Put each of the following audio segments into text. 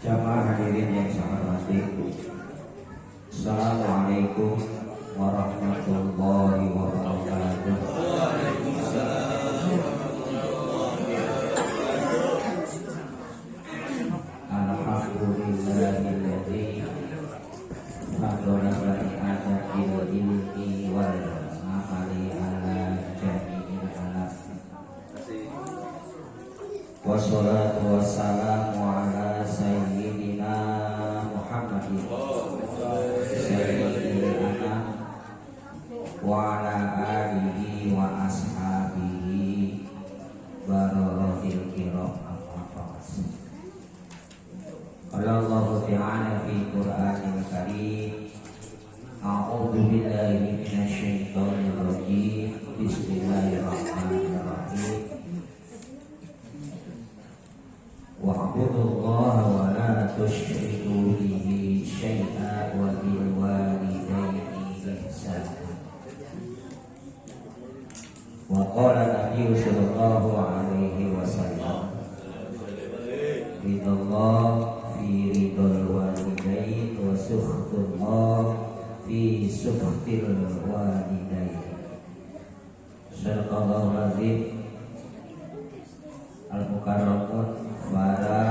Jamaah hadirin yang saya hormati, Assalamualaikum warahmatullahi wabarakatuh. Alhamdulillahilladzi fadala bani'adam bil ilmi wal amali ala jami'il alam. Wassalatu wassalamu ala sayyidina Muhammadin sayyidil anam wa ala alihi wa ashabihi bararatil kiram. Qala Allah Ta'ala fi Qur'anil Karim, a'udzu billahi minasy syaithanir rajim. Bismillahirrahmanirrahim. Wa'budullaha wa la tusyriku bihi syai'an wa bil walidayni ihsana. Wa qala Nabi sallallahu alaihi wasallam, ridallah fi ridal walidain wa sukhtullah fi sukhtil walidain. Sadaqallahu azim. Al-Mukarramun, para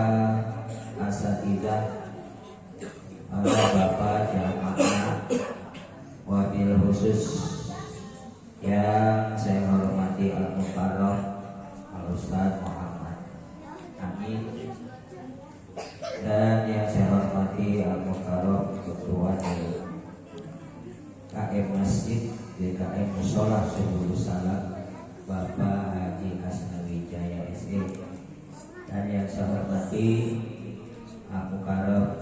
asatidzah, para bapak jamaah, wabil khusus yang saya hormati Al-Mukarram Al-Ustaz Muhammad Amin, dan yang saya hormati Al-Mukarram Ketua KM Masjid DKM Musola Subul Salam Bapak Haji Asnawi Jaya SE, dan yang saya hormati Al-Mukarram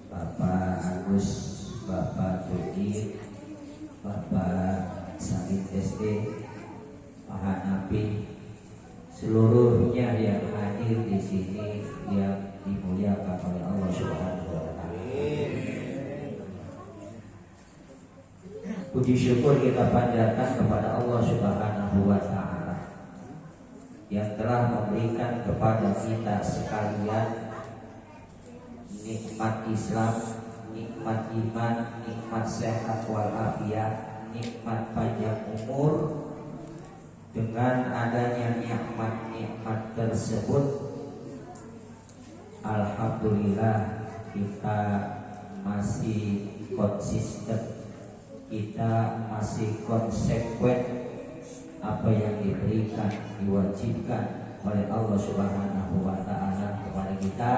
Bapak Agus, Bapak Tuki, Bapak Said SD, Pak Hanafi, seluruhnya yang hadir di sini yang dimuliakan oleh Allah Subhanahu wa Ta'ala. Puji syukur kita panjatkan kepada Allah Subhanahu wa Ta'ala yang telah memberikan kepada kita sekalian nikmat Islam, nikmat iman, nikmat sehat walafiat, nikmat panjang umur. Dengan adanya nikmat-nikmat tersebut, alhamdulillah kita masih konsisten, kita masih konsekuen apa yang diberikan, diwajibkan oleh Allah Subhanahu wa Ta'ala kepada kita,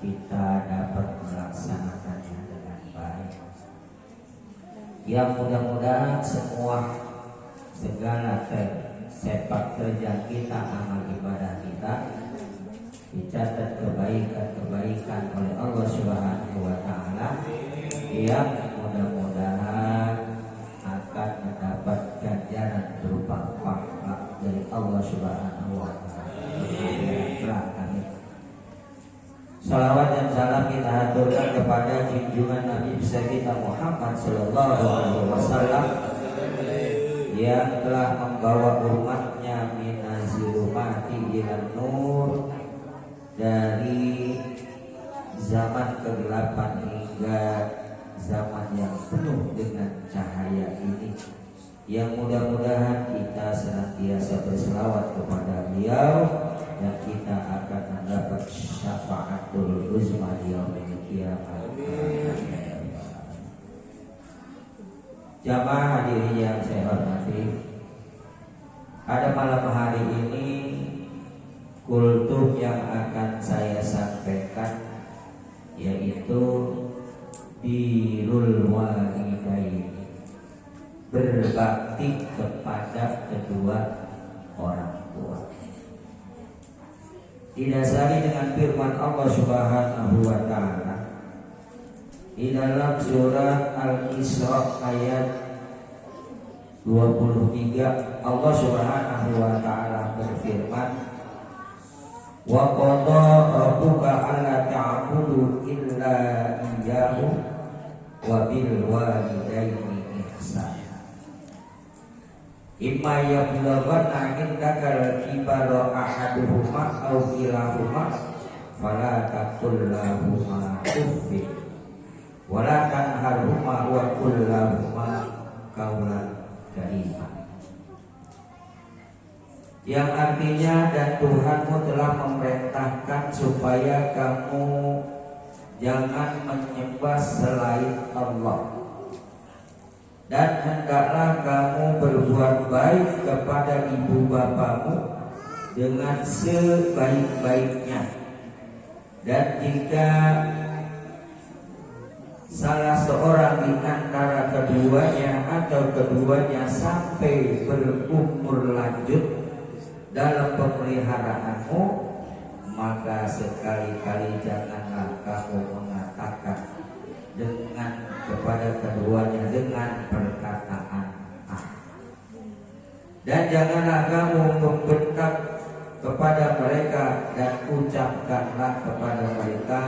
kita dapat melaksanakannya dengan baik. Yang mudah-mudahan semua segala sepak terjang kita, amal ibadah kita dicatat kebaikan-kebaikan oleh Allah Subhanahu wa Ta'ala, yang mudah-mudahan akan mendapat ganjaran berupa pahala dari Allah Subhanahu wa Ta'ala. Salawat dan salam kita aturkan kepada junjungan Nabi besar kita Muhammad sallallahu alaihi wasallam yang telah membawa umatnya minazulumati ilan nur, dari zaman kegelapan hingga zaman yang penuh dengan cahaya ini, yang mudah-mudahan kita senantiasa berselawat kepada beliau dan kita akan mendapat syafaatul uzma di yaumil qiyamah. Jamaah hadirin yang saya hormati, pada malam hari ini kultum yang akan saya sampaikan yaitu birrul walidain, berbakti kepada kedua orang tua. Didasari dengan firman Allah Subhanahu wa Ta'ala di dalam surat Al-Isra ayat 23, Allah Subhanahu wa Ta'ala berfirman, wa qada rabbuka alla ta'budu illa iyyahu wa bil walidaini ihsana. Imma yablughanna indaka al-kibara ahaduhuma aw kilahuma fala taqul lahuma uffin wa la tanharhuma wa qul lahuma qawlan karima. Yang artinya, dan Tuhanmu telah memerintahkan supaya kamu jangan menyembah selain Allah, dan hendaklah kamu berbuat baik kepada ibu bapamu dengan sebaik-baiknya. Dan jika salah seorang di antara keduanya atau keduanya sampai berumur lanjut dalam pemeliharaanmu, maka sekali-kali janganlah kamu mengatakan dengan kepada keduanya dengan perkataan ah, dan janganlah kamu membentak kepada mereka, dan ucapkanlah kepada mereka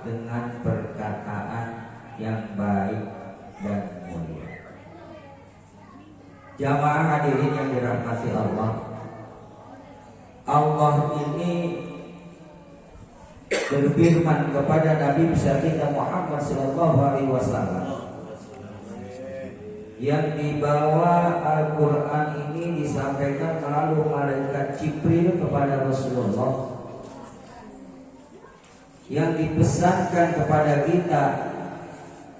dengan perkataan yang baik dan mulia. Jamaah hadirin yang dirahmati Allah, Allah ini berfirman kepada Nabi besar kita Muhammad SAW, yang dibawa Al-Quran ini disampaikan melalui malaikat Jibril kepada Rasulullah, yang dipesankan kepada kita,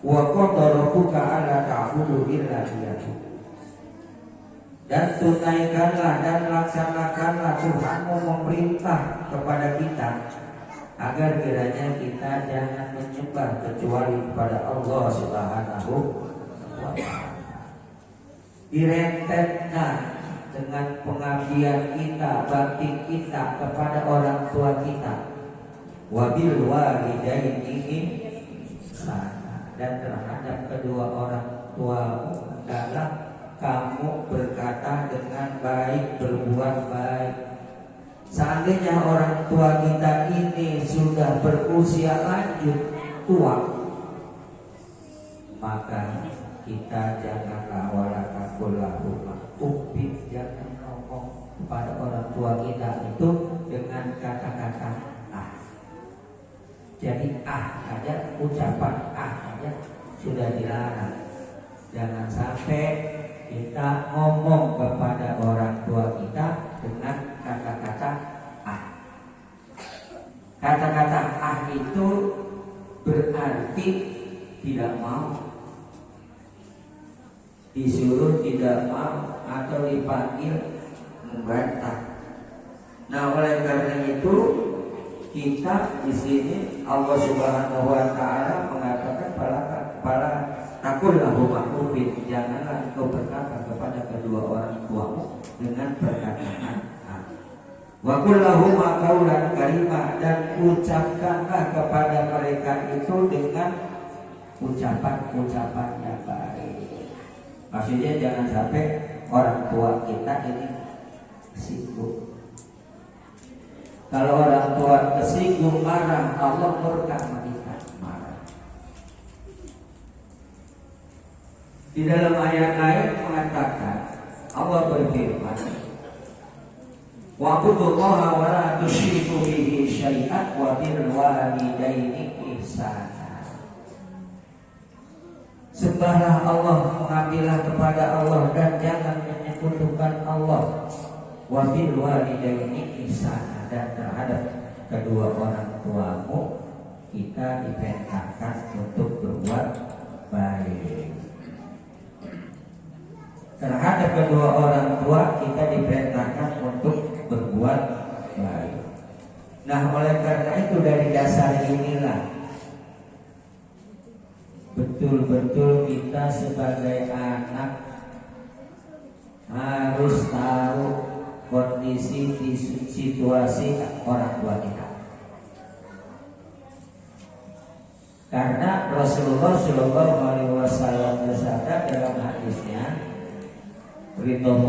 wa qadara rabbuka alla ta'budu illa iyyahu, dan tunaikanlah dan laksanakanlah Tuhanmu memerintah kepada kita agar kiranya kita jangan menyembah kecuali kepada Allah Subhanahu wa ta'ala. Direntetkan dengan pengabdian kita, bakti kita kepada orang tua kita, wabil walidaini ihsana, dan terhadap kedua orang tuamu adalah kamu berkata dengan baik, berbuat baik. Seandainya orang tua kita ini sudah berusia lanjut tua, maka kita janganlah walakakul-lahuma uffin, jangan ngomong kepada orang tua kita itu dengan kata-kata ah. Jadi ah aja, ucapan ah aja sudah dilarang. Jangan sampai kita ngomong kepada orang tua kita dengan kata-kata ah. Kata-kata ah itu berarti tidak mau, disuruh tidak mau, atau dipanggil membantah. Nah, oleh karena itu kita di sini Allah Subhanahu wa ta'ala mengatakan para takul lahuma uffin, janganlah engkau berkata kepada kedua orang tuamu dengan perkataan ah. Wa qul lahuma qawlan karima, dan ucapkanlah kepada mereka itu dengan ucapan-ucapan yang baik. Maksudnya jangan sampai orang tua kita ini tersinggung. Kalau orang tua tersinggung marah, Allah murka kita marah. Di dalam ayat lain mengatakan, Allah berfirman, wa'budullaha wa la tusyriku bihi syai'an wa bil walidaini ihsana. Sembahlah Allah, mengabdilah kepada Allah, dan jangan menyekutukan Allah. Wa bil walidaini ihsana, dan terhadap kedua orang tuamu kita diperintahkan untuk berbuat baik. Terhadap kedua orang tua kita diperintahkan untuk berbuat baik. Nah, oleh karena itu dari dasar inilah betul-betul kita sebagai anak harus tahu kondisi situasi orang tua kita. Karena Rasulullah Shallallahu Alaihi Wasallam bersabda dalam hadisnya, ridho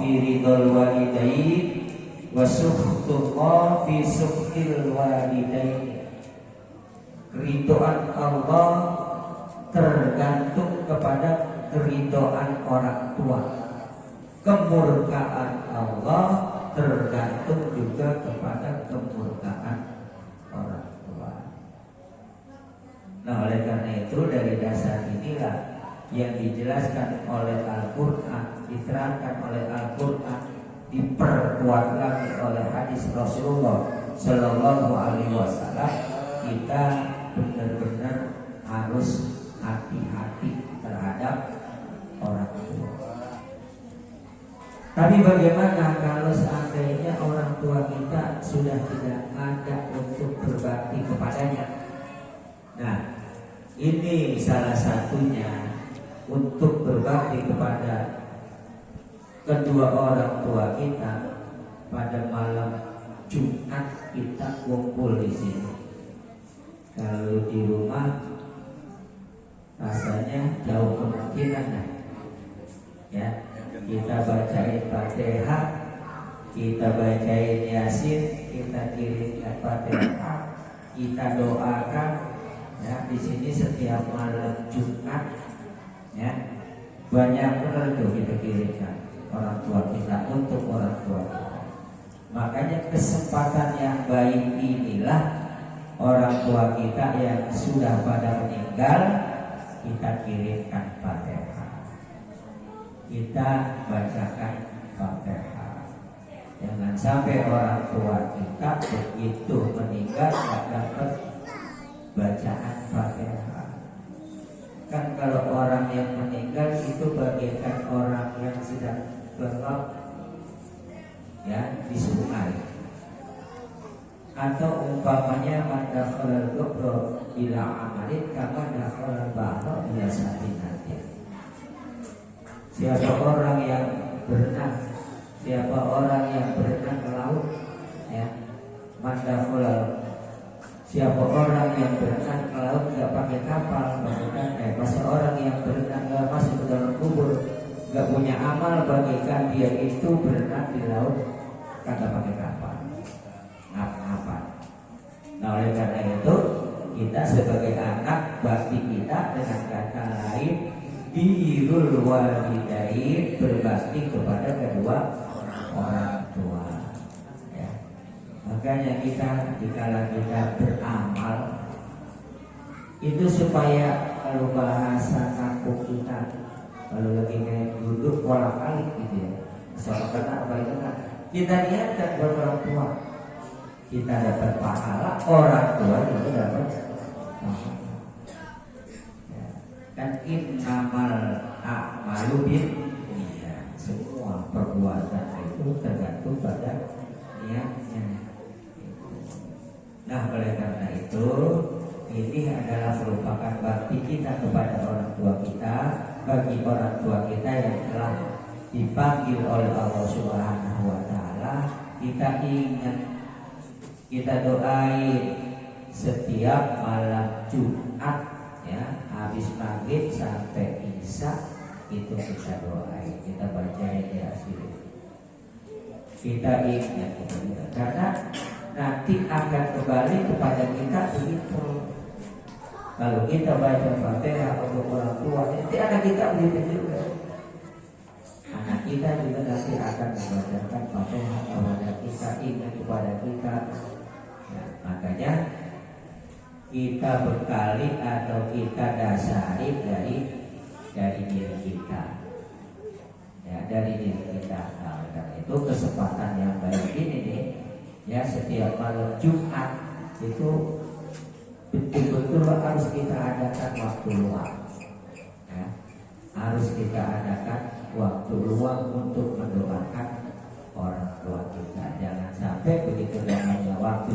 fi ridhol walidain wa sukhtullah fi sukhtil walidain. Keridhaan Allah tergantung kepada keridhaan orang tua. Kemurkaan Allah tergantung juga kepada kemurkaan orang inilah yang dijelaskan oleh Al-Quran, diterangkan oleh Al-Quran, diperkuat lagi oleh hadis Rasulullah Sallallahu Alaihi Wasallam. Kita benar-benar harus hati-hati terhadap orang tua. Tapi bagaimana kalau seandainya orang tua kita sudah tidak ada untuk berbakti kepadanya? Nah, ini salah satunya untuk berbakti kepada kedua orang tua kita. Pada malam Jumat kita kumpul di sini. Kalau di rumah rasanya jauh kemungkinan, ya. Kita bacain Fatihah, kita bacain Yasin, kita kirimkan Fatihah, kita doakan. Ya, di sini setiap malam Jumat, ya, banyak benar tuh kita kirimkan orang tua kita untuk orang tua kita. Makanya kesempatan yang baik inilah orang tua kita yang sudah pada meninggal, kita kirimkan Fatihah, kita bacakan Fatihah. Jangan sampai orang tua kita begitu meninggal tidak dapat bacaan Fatihah. Kan kalau orang yang meninggal itu bagaikan orang yang sedang berlaut, ya, di sungai. Atau umpamanya madakhalal kubro ila amalin kama dakhalal bahra ila safinati. Siapa orang yang berenang, siapa orang yang berenang ke laut, ya, madakhalal. Siapa orang yang berenang ke laut nggak pakai kapal, masa orang yang berenang nggak masuk ke dalam kubur, nggak punya amal bagikan dia itu berenang di laut kagak pakai kapal, ngapa-ngapa. Nah, oleh karena itu kita sebagai anak bakti kita dengan kata lain birrul walidain, berbakti kepada kedua orang tua. Makanya kita dikala kita beramal itu supaya kalau bahasa kampung kita, kalau lagi kayak duduk pola kali gitu ya, soal kata apa itu kan kita niatkan buat orang tua, kita dapat pahala, orang tua juga dapat pahala. Ya. Kan innamal a'malu binniyat, semua perbuatan itu tergantung pada niatnya. Nah, oleh karena itu ini adalah merupakan bakti kita kepada orang tua kita, bagi orang tua kita yang telah dipanggil oleh Allah Subhanahu wa Ta'ala. Kita ingat, kita doain setiap malam Jumat, ya, habis maghrib sampai isya itu kita doain, kita bacain Yasin. Kita ingat itu, karena nanti akan kembali kepada kita begitu. Kalau kita baca Fatihah untuk orang tua, nanti anak kita begitu juga. Anak kita juga nanti akan membacakan Fatihah kepada kita, ingat kepada kita. Ya, makanya kita bekali atau kita dasari dari diri kita. Ya, dari diri kita. Nah, karena itu kesempatan yang baik ini nih. Ya, setiap malam Jumat itu betul-betul harus kita adakan waktu luang, ya, harus kita adakan waktu luang untuk mendoakan orang tua kita. Jangan sampai begitu namanya waktu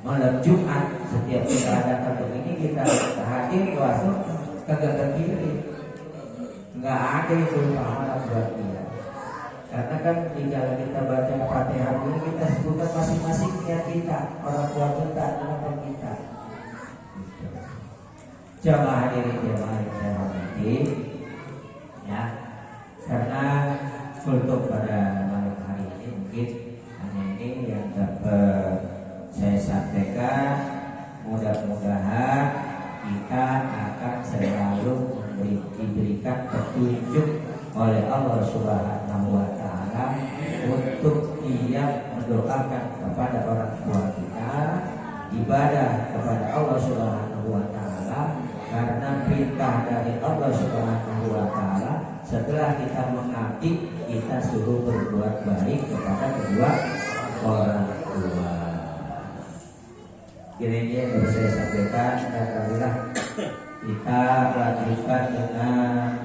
malam Jumat setiap kita adakan begini kita hadir langsung kagak ke kiri, nggak ada itu pahala buat dia. Karena kan jika kita baca Fatihah ini kita sebutkan masing-masing niat kita, orang tua kita, anak kita. Jamaah hadirin jamaah yang saya hormati, ya, karena untuk pada malam hari ini mungkin hanya ini yang dapat saya sampaikan. Mudah-mudahan kita akan selalu diberikan petunjuk oleh Allah Subhanahu wa Ta'ala untuk dia mendoakan kepada orang tua kita, ibadah kepada Allah Subhanahu wa Ta'ala, karena perintah dari Allah Subhanahu wa taala setelah kita mengabdi kita suruh berbuat baik kepada kedua orang tua. Ini yang harus saya sampaikan. Alhamdulillah kita lanjutkan dengan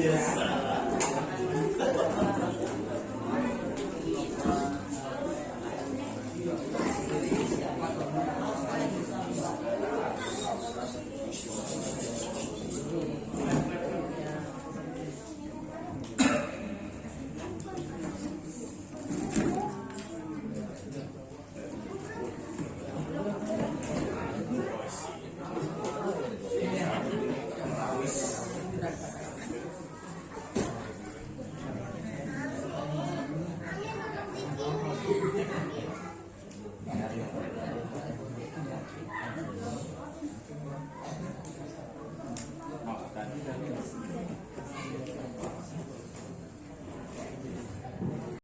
Yes.